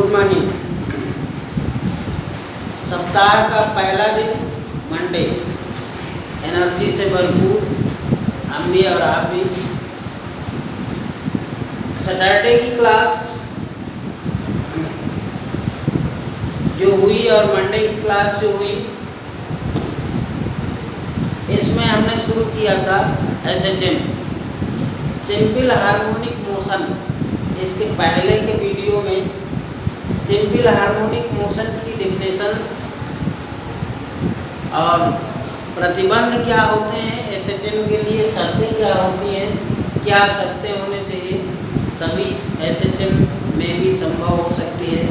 Good morning. सप्ताह का पहला दिन मंडे, एनर्जी से भरपूर हम भी और आप भी। सैटरडे की क्लास जो हुई और मंडे की क्लास जो हुई, इसमें हमने शुरू किया था SHM, सिंपल हार्मोनिक मोशन। इसके पहले के वीडियो में सिंपल हार्मोनिक मोशन की डेफिनेशंस और प्रतिबंध क्या होते हैं, SHM के लिए शर्तें क्या होती हैं, क्या शर्तें होने चाहिए तभी SHM में भी संभव हो सकती है।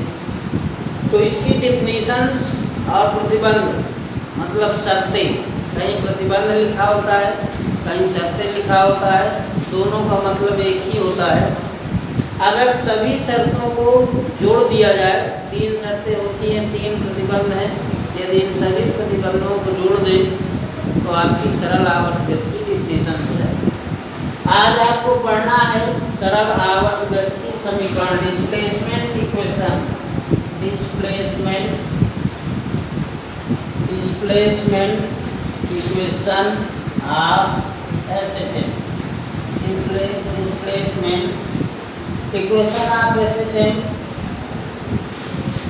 तो इसकी डेफिनेशंस और प्रतिबंध मतलब शर्तें, कहीं प्रतिबंध लिखा होता है कहीं शर्तें लिखा होता है, दोनों का मतलब एक ही होता है। अगर सभी शर्तों को जोड़ दिया जाए, 3 शर्तें होती हैं, 3 प्रतिबंध हैं, यदि इन सभी प्रतिबंधों को जोड़ दें तो आपकी सरल आवर्त गति की डेफिनेशन हो जाएगी। आज आपको पढ़ना है सरल आवर्त गति समीकरण, displacement equation, displacement equation of SHM, displacement equation of SHM,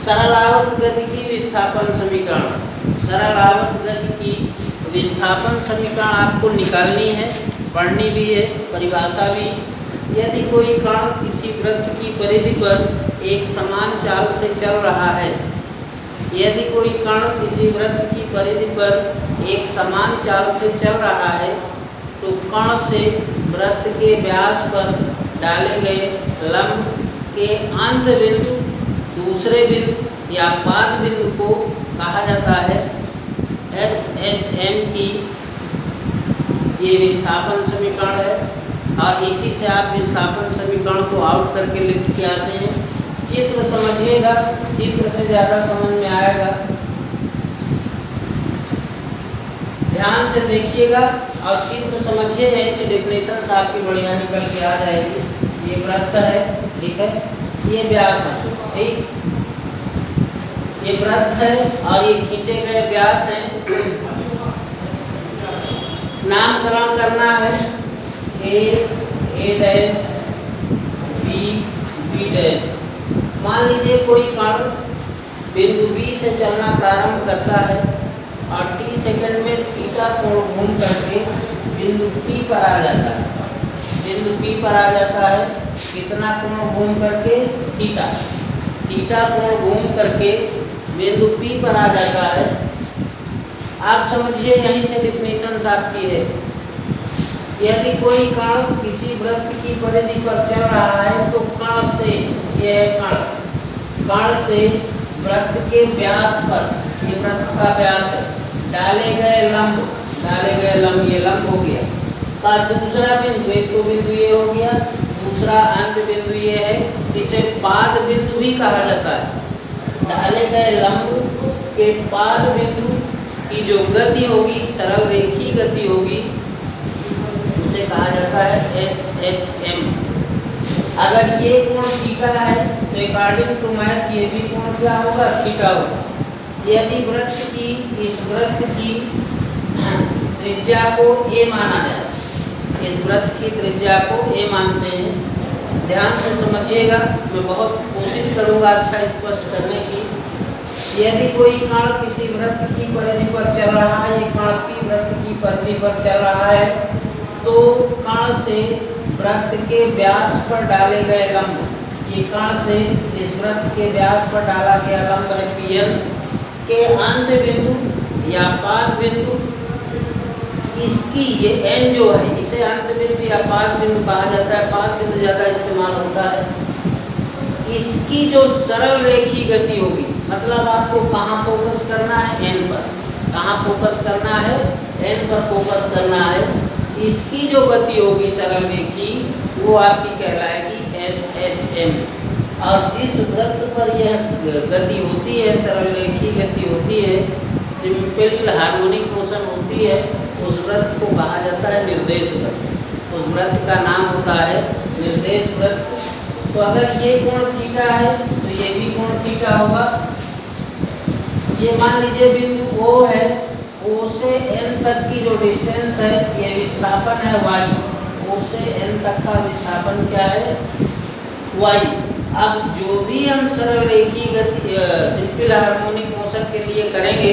सरल आवर्त गति की विस्थापन समीकरण। सरल आवर्त गति की विस्थापन समीकरण आपको निकालनी है, पढ़नी भी है, परिभाषा भी। यदि कोई कण किसी वृत्त की परिधि पर एक समान चाल से चल रहा है, यदि कोई कण किसी वृत्त की परिधि पर एक समान चाल से चल रहा है तो कण से वृत्त के व्यास पर डाले गए लंब के अंत बिंदु, दूसरे बिंदु या पाद बिंदु को कहा जाता है SHM की ये विस्थापन समीकरण है। और इसी से आप विस्थापन समीकरण को आउट करके लिख के आते हैं। चित्र समझिएगा, चित्र से ज़्यादा समझ में आएगा, ध्यान से देखिएगा और चित्र समझिए, यहीं से डेफिनेशंस आपकी बढ़िया निकल के आ जाएगी। ये वृत्त है, ठीक है, ये व्यास है, ठीक, ये वृत्त है और ये खींचे गए व्यास हैं। नामकरण करना है A डैश B डैश। मान लीजिए कोई कण बिंदु B से चलना प्रारंभ करता है और t सेकंड में थीटा कोण घूम करके बिंदु P पर आ जाता है। बिंदु P पर आ जाता है, कितना कोण घूम करके? थीटा कोण घूम करके बिंदु P पर आ जाता है। आप समझिए, यहीं से डेफिनेशंस आपकी है। यदि कोई कण किसी वृत्त की परिधि पर चल रहा है तो कण से, यह कण से वृत्त के व्यास पर, ये वृत्त का व्यास है, डाले गए लंब, ये लंब हो गया। का दूसरा बिंदु, एक तो बिंदु ये हो गया, दूसरा अंत बिंदु ये है, इसे पाद बिंदु भी कहा जाता है। डाले गए लंब के पाद बिंदु की जो गति होगी, सरल रेखी गति होगी, उसे कहा जाता है SHM। अगर ये कोण थीटा है तो अकॉर्डिंग टू मैथ ये भी कोण क्या होगा? थीटा होगा। यदि इस वृत्त की त्रिज्या को A माना जाए, इस वृत्त की त्रिज्या को A मानते हैं। ध्यान से समझिएगा, मैं बहुत कोशिश करूंगा अच्छा स्पष्ट करने की। यदि कोई कण किसी वृत्त की परिधि पर चल रहा है, ये कण की वृत्त की परिधि पर चल रहा है, तो कण से वृत्त के व्यास पर डाले गए लंब, ये कण से इस वृत्त के व्यास पर डाला गया लंब है PL के अंत बिंदु या पाद बिंदु, इसकी ये N जो है, इसे अंत बिंदु या पाद बिंदु कहा जाता है। पाद बिंदु ज़्यादा इस्तेमाल होता है। इसकी जो सरल रेखी गति होगी, मतलब आपको कहाँ फोकस करना है? N पर। कहाँ फोकस करना है? N पर फोकस करना है। इसकी जो गति होगी सरल रेखी, वो आपकी कहलाएगी SHM। और जिस वृत्त पर यह गति होती है, सरल रेखी गति होती है, सिंपल हार्मोनिक मोशन होती है, उस वृत्त को कहा जाता है निर्देश वृत्त। उस वृत्त का नाम होता है निर्देश वृत्त। तो अगर ये कोण थीटा है तो ये भी कोण थीटा होगा। ये मान लीजिए बिंदु O है, O से N तक की जो डिस्टेंस है ये विस्थापन है y। O से N तक का विस्थापन क्या है? y। अब जो भी हम सरल रेखीय गति सिंपल हार्मोनिक मोशन के लिए करेंगे,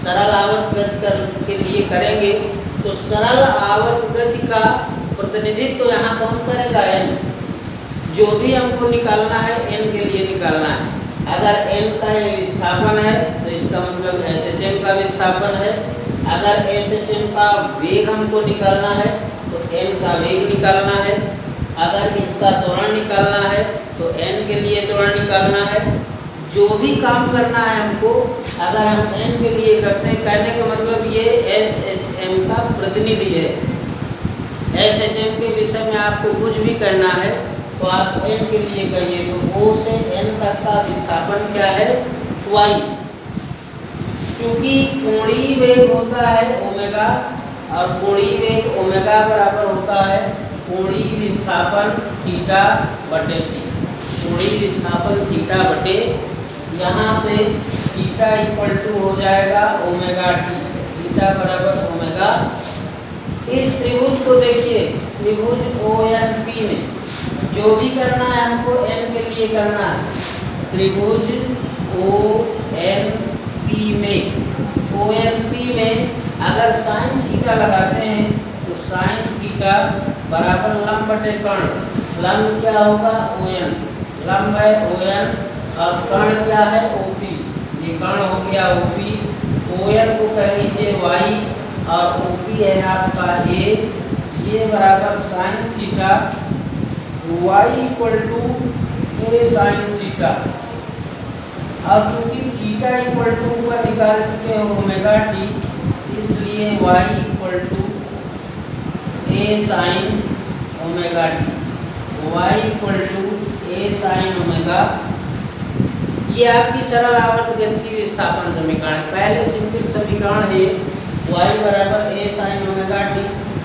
सरल आवर्त गति के लिए करेंगे, तो सरल आवर्त गति का प्रतिनिधित्व तो यहाँ कौन करेगा? n। जो भी हमको निकालना है n के लिए निकालना है। अगर n का ये विस्थापन है तो इसका मतलब SHM का विस्थापन है। अगर SHM का वेग हमको निकालना है तो n का वेग निकालना है। अगर इसका त्वरण निकालना है तो n के लिए त्वरण निकालना है। जो भी काम करना है हमको, अगर हम n के लिए करते हैं, कहने का मतलब ये SHM का प्रतिनिधि है। SHM के विषय में आपको कुछ भी कहना है तो आप n के लिए कहिए, तो O से n तक का विस्थापन क्या है? y। चूंकि कोणीय वेग होता है ओमेगा, और कोणीय वेग ओमेगा बराबर होता है कोणीय विस्थापन थीटा बटे t। कोणीय विस्थापन थीटा बटे, यहाँ से थीटा इक्वल टू हो जाएगा ओमेगा t। थीटा बराबर ओमेगा। इस त्रिभुज को देखिए, त्रिभुज ONP में जो भी करना है हमको n के लिए करना है। त्रिभुज ONP में अगर साइन थीटा लगाते हैं तो साइन थीटा बराबर लंब बटे कर्ण। लंब क्या होगा? ON। लंब है ON और कर्ण क्या है? OP। ये कर्ण हो गया OP। ON को कह लीजिए y और OP है आपका A। ये बराबर sine theta y equal to A sine theta. अब चूंकि थीटा इक्वल टू ऊपर निकाल चुके हो ओमेगा t, इसलिए y equal to A sine omega t। y equal to A sine omega. ये आपकी सरल आवर्त गति की विस्थापन समीकरण है। पहले सिंपल समीकरण है y बराबर A साइन ओमेगा t,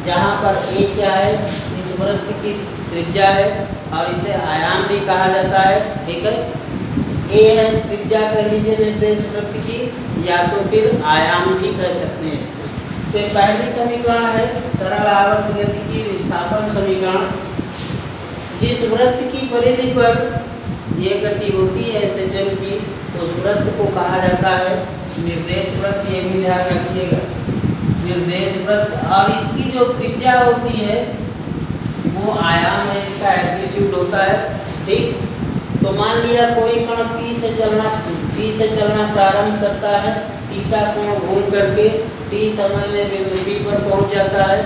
जहाँ पर A क्या है? इस वृत्त की त्रिज्या है और इसे आयाम भी कहा जाता है। ठीक है, A है त्रिज्या कह लीजिए निर्देश वृत्त की, या तो फिर आयाम भी कह सकते हैं इसको। तो पहली समीकरण है सरल आवर्त गति की विस्थापन समीकरण। जिस वृत्त की परिधि पर ये गति होती है SHM की, उस वृत्त को कहा जाता है निर्देश वृत्त। ये भी ध्यान रखिएगा, निर्देश वृत्त। और इसकी जो त्रिज्या होती है वो आयाम है, इसका एम्पलीट्यूड होता है। ठीक, तो मान लिया कोई कण P से चलना प्रारंभ करता है, थीटा कोण घूम करके T समय में बिंदु P पर पहुंच जाता है।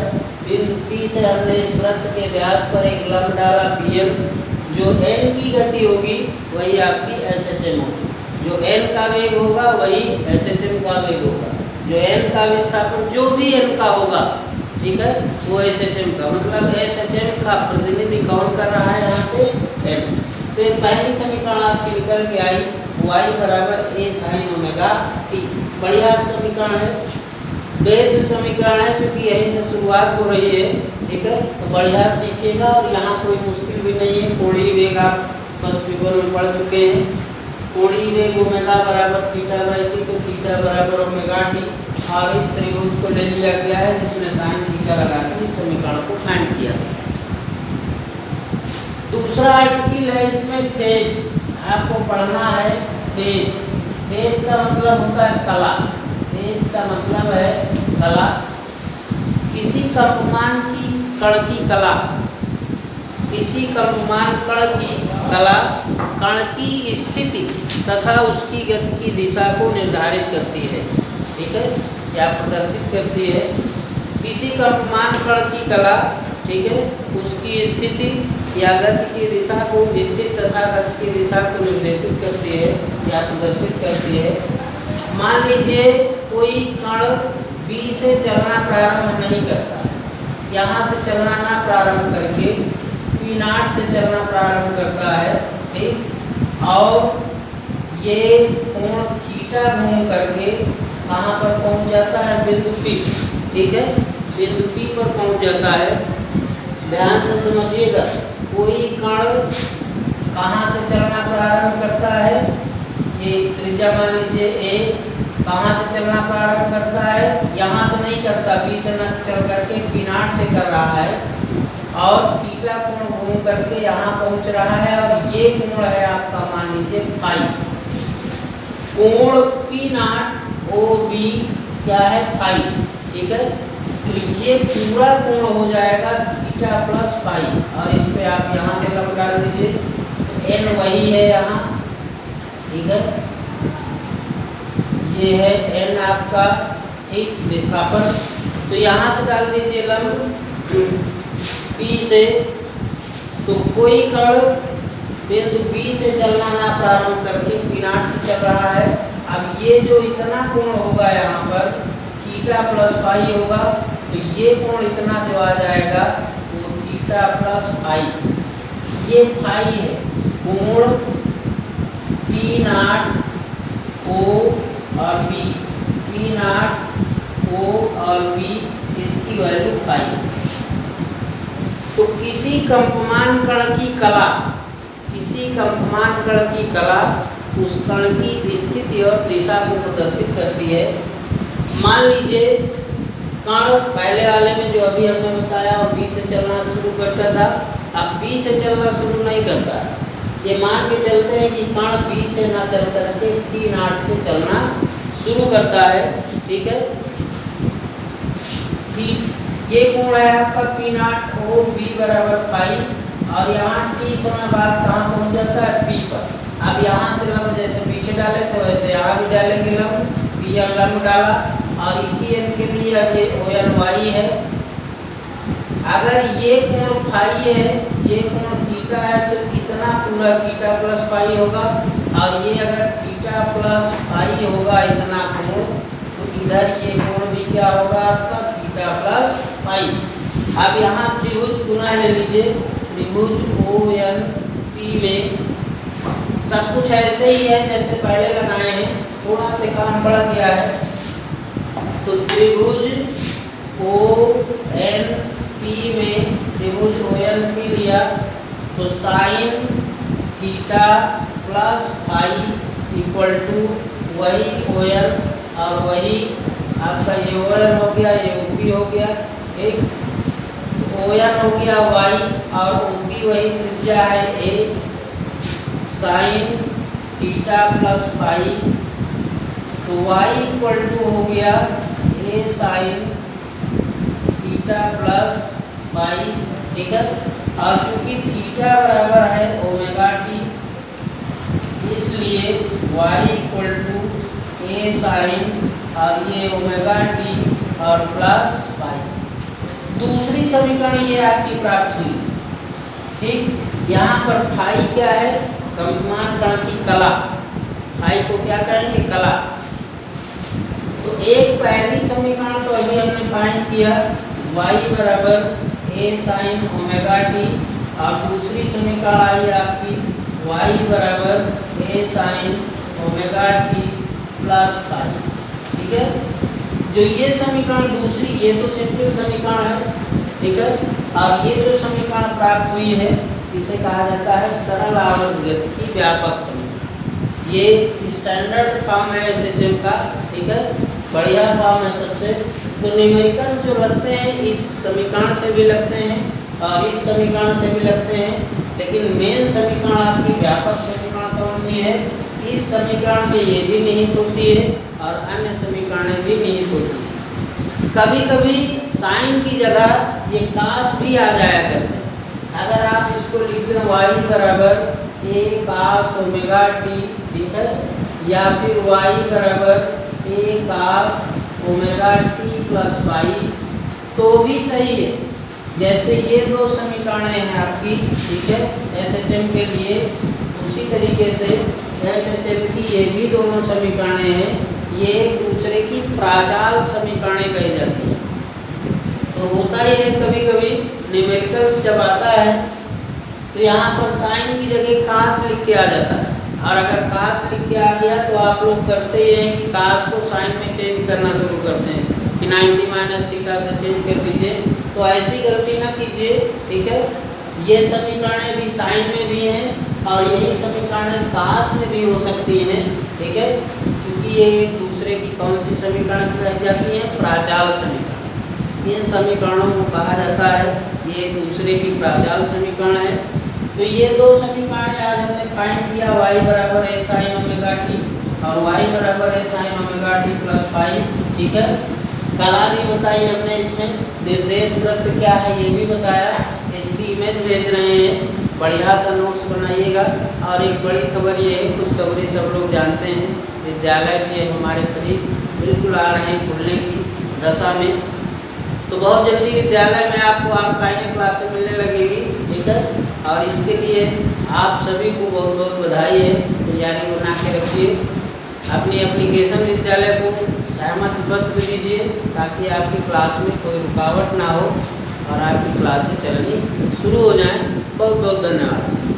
बिंदु P से हमने इस वृत्त के व्यास पर एक लंब डाला Pn। जो n की गति होगी वही आपकी SHM होगी। जो n का वेग होगा वही SHM का वेग होगा। जो n का विस्थापन जो भी n का होगा, ठीक है, वो SHM का मतलब SHM का प्रतिनिधि कौन कर रहा है यहाँ पे? n। तो ये पहली समीकरण आपकी निकल के आई y बराबर A साइन ओमेगा t। बढ़िया समीकरण है, बेस्ड समीकरण है, क्योंकि यहीं से शुरुआत हो रही है। ठीक है, तो बढ़िया सीखिएगा और यहाँ कोई मुश्किल भी नहीं है। कोणीय वेग आप फर्स्ट पेपर में पढ़ चुके हैं। कोणीय वेग ओमेगा बराबर थीटा बाई टी, तो थीटा बराबर ओमेगा टी। और इस त्रिभुज को ले लिया गया है जिसमें साइन थीटा लगा के इस समीकरण को फाइंड किया। दूसरा आर्टिकल है इसमें फेज। आपको पढ़ना है फेज। फेज का मतलब होता है कला। फेज का मतलब है कला, किसी कंपमान की कण की कला। किसी कंपमान कण की कला कण की स्थिति तथा उसकी गति की दिशा को निर्धारित करती है। ठीक है, या प्रदर्शित करती है। किसी कंपमान कण की कला, ठीक है, उसकी स्थिति या गति की दिशा को स्थित तथा गति की दिशा को निर्देशित करती है या प्रदर्शित करती है। मान लीजिए कोई कण B से चलना प्रारंभ नहीं करता है, यहाँ से चलना ना प्रारंभ करके P0 से चलना प्रारंभ करता है। ठीक, और ये कोण थीटा घूम करके कहाँ पर पहुँच जाता है? बिंदु P। ठीक है, बिंदु P पर पहुँच जाता है। ध्यान से समझिएगा, कोई कण कहाँ से चलना प्रारंभ करता है, ये त्रिज्या मान लीजिए ए, कहाँ से चलना प्रारंभ करता है, यहाँ से नहीं करता, बी से न चल करके पी नॉट से कर रहा है और थीटा कोण घूम करके यहाँ पहुँच रहा है और ये कोण है आपका मान लीजिए फाई। कोण पी नॉट ओ बी क्या है फाई, ठीक है। तो ये पूरा कोण हो जाएगा थीटा प्लस फाई और इस पे आप यहाँ से लंब डाल दीजिए, तो एन वही है यहाँ, ठीक है। ये है एन आपका एक विस्थापन, तो यहाँ से डाल दीजिए लंब P से, तो कोई कण बिंदु B से चलना ना प्रारंभ करके P नॉट से चल रहा है। अब ये जो इतना कोण होगा यहाँ पर थीटा प्लस फाई होगा, तो ये कोण इतना जो आ जाएगा वो थीटा प्लस फाई, ये फाई है। कोण P नॉट O और B, P नॉट O और B इसकी वैल्यू फाई। तो किसी कंपमान कण की कला, किसी कंपमान कण की कला उस कण की स्थिति और दिशा को प्रदर्शित करती है। मान लीजिए कण पहले वाले में जो अभी हमने बताया और बी से चलना शुरू करता था, अब बी से चलना शुरू नहीं करता। ये मान के चलते हैं कि कण बी से ना चल करके पी नॉट से चलना शुरू करता है, ठीक है। ये कोण है आपका पी नॉट ओ बी बराबर फाई और यहाँ टी समय बाद कहाँ पहुँच जाता है पी पर। अब यहाँ से लंब जैसे पीछे डाले तो ऐसे यहाँ भी डालेंगे लंब, पी या लंब डाला और इसी एन के लिए अब ये ओ एन वाई है। अगर ये कोण फाई है, ये कोण थीटा है, तो इतना पूरा थीटा प्लस फाई होगा और ये अगर थीटा प्लस फाई होगा इतना कोण, तो इधर ये कोण भी क्या होगा आपका थीटा प्लस फाई। अब यहाँ त्रिभुज पुनः ले लीजिए, त्रिभुज ओ एन पी में सब कुछ ऐसे ही है जैसे पहले लगाए हैं, थोड़ा से काम बढ़ गया है। तो त्रिभुज ओ एन पी में त्रिभुज ओ एन पी लिया तो sine theta plus phi equal to वही ओ एन और वही आपका ये ओ एन हो गया, ये ओ पी हो गया, ठीक। ओ एन हो गया वाई और ओ पी वही त्रिज्या है A, sine theta plus phi, तो वाई इक्वल टू हो गया A sine theta plus phi, ठीक है। और चूंकि थीटा बराबर है ओमेगा टी, इसलिए y equal to A sine और ये ओमेगा टी और प्लस फाई। दूसरी समीकरण ये आपकी प्राप्त हुई, ठीक। यहाँ पर फाई क्या है, कंपमान कण की कला, फाई को क्या कहेंगे कला। तो एक पहली समीकरण तो अभी हमने फाइंड किया y बराबर ए साइन ओमेगा टी और दूसरी समीकरण आई आपकी y बराबर A sine omega T plus phi, ठीक है। जो ये समीकरण दूसरी, ये तो सिंपल समीकरण है, ठीक है। और ये जो समीकरण प्राप्त हुई है इसे कहा जाता है सरल आवर्त गति की व्यापक समीकरण। ये स्टैंडर्ड फॉर्म है एसएचएम का, ठीक है, बढ़िया फॉर्म है सबसे। तो न्यूमेरिकल जो लगते हैं इस समीकरण से भी लगते हैं और इस समीकरण से भी लगते हैं, लेकिन मेन समीकरण आपकी व्यापक समीकरण कौन सी है, इस समीकरण में ये भी निहित होती है और अन्य समीकरणें भी निहित होती हैं। कभी कभी साइन की जगह ये कास भी आ जाया करते हैं। अगर आप इसको लिख दें y बराबर ए कास ओमेगा टी, ठीक है, या फिर y बराबर A cos omega T plus Y, तो भी सही है। जैसे ये दो समीकरणें हैं आपकी, ठीक है, एसएचएम के लिए, उसी तरीके से एसएचएम की ये भी दोनों समीकरणें हैं, ये एक दूसरे की प्राचाल समीकरणें कही जाती हैं। तो होता ही है कभी कभी न्यूमेरिकल्स जब आता है तो यहाँ पर साइन की जगह कास लिख के आ जाता है, और अगर कास लिख के आ गया तो आप लोग करते ही हैं कि कास को साइन में चेंज करना शुरू करते हैं कि 90 माइनस थीटा से चेंज कर दीजिए। तो ऐसी गलती ना कीजिए, ठीक है। ये समीकरणें भी साइन में भी हैं और यही समीकरण काश में भी हो सकती हैं, ठीक है, क्योंकि ये एक दूसरे की कौन सी समीकरण कही जाती है, प्राचाल समीकरण। इन समीकरणों को कहा जाता है ये एक दूसरे की प्राचाल समीकरण है। तो ये दो समीकरण आज हमने फाइंड किया, y बराबर है sin ओमेगा टी और y बराबर है sin omega T plus pi, ठीक है। कला भी बताई हमने, इसमें निर्देश वृत्त क्या है ये भी बताया, इसकी इमेज भेज रहे हैं, बढ़िया सा नोट्स बनाइएगा। और एक बड़ी खबर ये है, खुशखबरी सब लोग जानते हैं, विद्यालय भी हमारे करीब बिल्कुल आ रहे हैं खुलने की दशा में। तो बहुत जल्दी विद्यालय में आपको ऑफलाइन क्लासें मिलने लगेगी, ठीक है। और इसके लिए आप सभी को बहुत बहुत बधाई है, तैयारी बना के रखिए। अपनी एप्लीकेशन विद्यालय को सहमति पत्र दीजिए ताकि आपकी क्लास में कोई रुकावट ना हो और आपकी क्लासें चलनी शुरू हो जाएं। बहुत बहुत धन्यवाद।